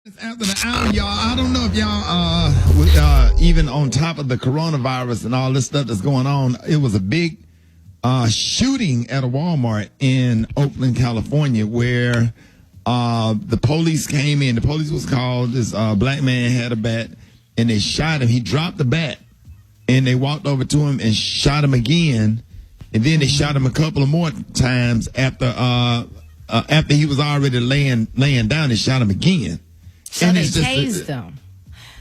After the hour, y'all, I don't know if y'all even on top of the coronavirus and all this stuff that's going on. It was a big shooting at a Walmart in Oakland, California, where the police came in. The police was called. This black man had a bat, and they shot him. He dropped the bat, and they walked over to him and shot him again, and then they shot him a couple of more times after he was already laying down. They shot him again. So and they tased him.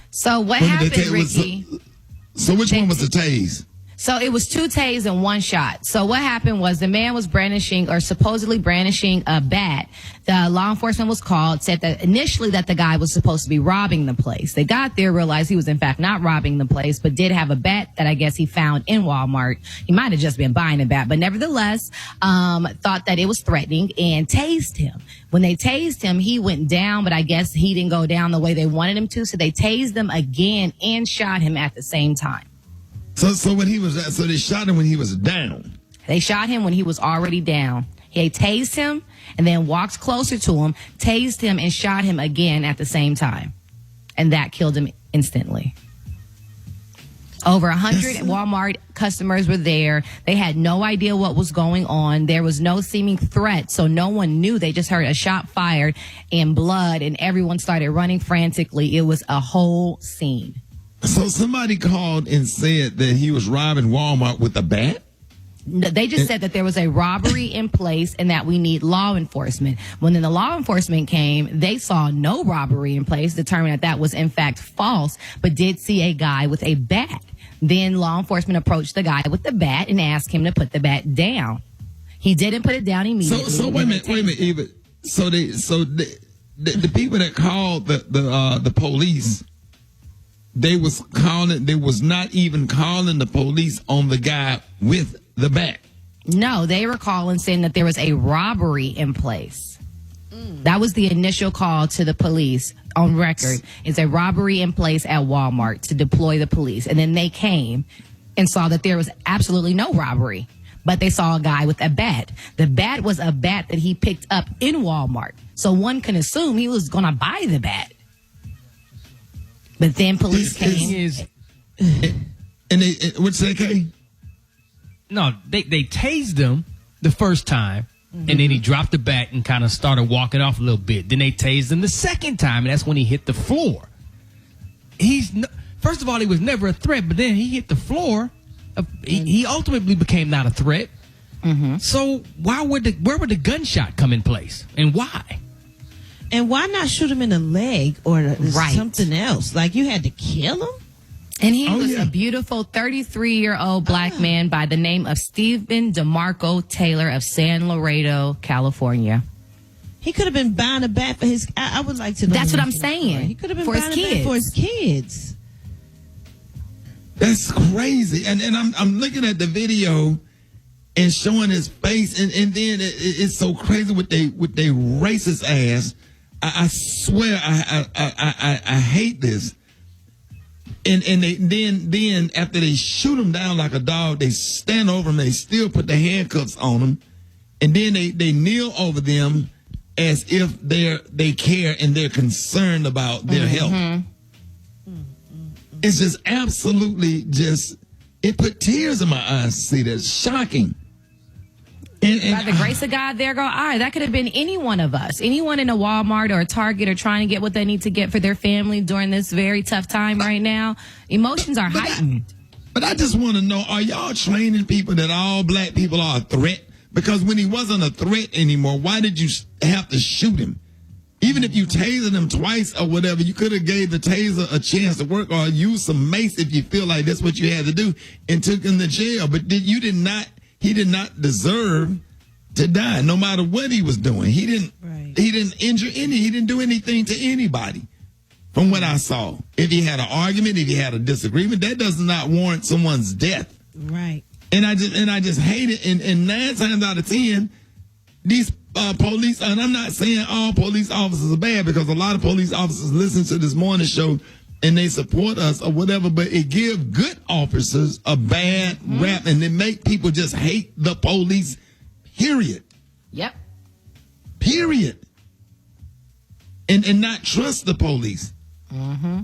So what happened, Rickey? So which one was the tase? So it was 2 tases and 1 shot. So what happened was the man was brandishing or supposedly brandishing a bat. The law enforcement was called, said that initially that the guy was supposed to be robbing the place. They got there, realized he was in fact not robbing the place, but did have a bat that I guess he found in Walmart. He might have just been buying a bat, but nevertheless, thought that it was threatening and tased him. When they tased him, he went down, but I guess he didn't go down the way they wanted him to. So they tased him again and shot him at the same time. So when he was, so they shot him when he was down. They shot him when he was already down. They tased him and then walked closer to him, tased him and shot him again at the same time. And that killed him instantly. Over 100 Walmart customers were there. They had no idea what was going on. There was no seeming threat, so no one knew. They just heard a shot fired and blood, and everyone started running frantically. It was a whole scene. So somebody called and said that he was robbing Walmart with a bat? They just said that there was a robbery in place and that we need law enforcement. When then the law enforcement came, they saw no robbery in place, determined that that was in fact false, but did see a guy with a bat. Then law enforcement approached the guy with the bat and asked him to put the bat down. He didn't put it down immediately. So wait a minute, Eva. So the people that called the police, they was not even calling the police on the guy with the bat. No, they were calling saying that there was a robbery in place. That was the initial call to the police on record. It's a robbery in place at Walmart to deploy the police. And then they came and saw that there was absolutely no robbery, but they saw a guy with a bat. The bat was a bat that he picked up in Walmart. So one can assume he was going to buy the bat. But then police came. And what's that, Kay? No, they tased him the first time, and then he dropped the bat and kind of started walking off a little bit. Then they tased him the second time, and that's when he hit the floor. First of all, he was never a threat, but then he hit the floor. He ultimately became not a threat. So where would the gunshot come in place, and why? And why not shoot him in the leg or something else? Like you had to kill him? And he was a beautiful 33-year-old black man by the name of Stephen Demarco Taylor of San Laredo, California. He could have been buying a bat for his... I would like to know. That's what I'm saying. He could have been for buying a bat for his kids. That's crazy. And I'm looking at the video and showing his face, and then it's so crazy with they racist ass. I swear I hate this. And they then after they shoot him down like a dog, they stand over him, they still put the handcuffs on him, and then they kneel over them as if they care and they're concerned about their health. It's just absolutely it put tears in my eyes to see that. Shocking. And by the grace of God, there go I. That could have been any one of us. Anyone in a Walmart or a Target or trying to get what they need to get for their family during this very tough time right now. Emotions are heightened. But I just want to know, are y'all training people that all black people are a threat? Because when he wasn't a threat anymore, why did you have to shoot him? Even if you tasered him twice or whatever, you could have gave the taser a chance to work or use some mace if you feel like that's what you had to do and took him to jail. But he did not deserve to die, no matter what he was doing. He didn't injure he didn't do anything to anybody. From what I saw, if he had an argument, if he had a disagreement, that does not warrant someone's death. Right. And I just hate it. And 9 times out of 10, these police, and I'm not saying all police officers are bad, because a lot of police officers listen to this morning show and they support us or whatever, but it give good officers a bad rap, and it make people just hate the police, period. Yep. Period. and not trust the police. Mm-hmm.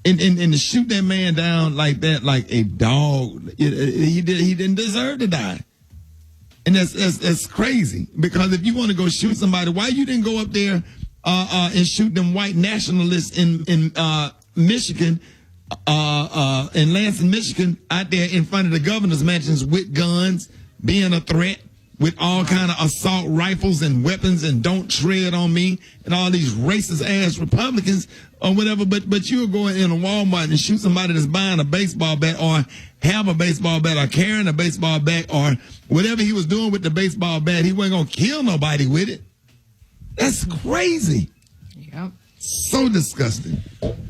And to shoot that man down like that, like a dog, he didn't deserve to die. And that's crazy, because if you want to go shoot somebody, why you didn't go up there and shoot them white nationalists in Michigan, in Lansing, Michigan, out there in front of the governor's mansions with guns, being a threat, with all kind of assault rifles and weapons, and don't tread on me, and all these racist ass Republicans or whatever. But you'll go in a Walmart and shoot somebody that's buying a baseball bat, or have a baseball bat, or carrying a baseball bat, or whatever he was doing with the baseball bat. He wasn't gonna kill nobody with it. That's crazy. Yep. So disgusting.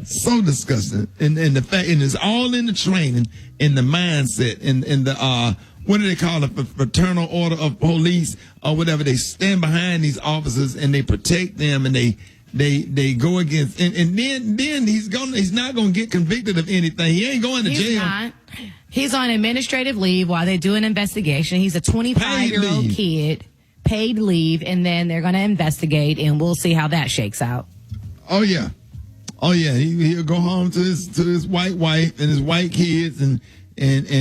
So disgusting. And the fact, and it's all in the training, in the mindset, in the what do they call it? Fraternal order of police or whatever. They stand behind these officers and they protect them, and they go against, and then he's not gonna get convicted of anything. He ain't going to jail. Not. He's on administrative leave while they do an investigation. He's a 25-year-old kid, paid leave, and then they're going to investigate, and we'll see how that shakes out. Oh yeah. He'll go home to his white wife and his white kids, and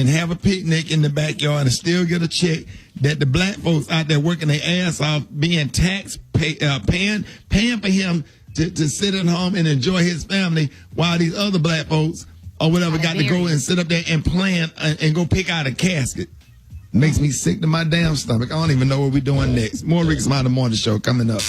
have a picnic in the backyard, and still get a check that the black folks out there working their ass off, being paying for him to sit at home and enjoy his family, while these other black folks or whatever got to go and sit up there and plan and go pick out a casket. Makes me sick to my damn stomach. I don't even know what we're doing next. More Rickey Smiley Morning Show coming up.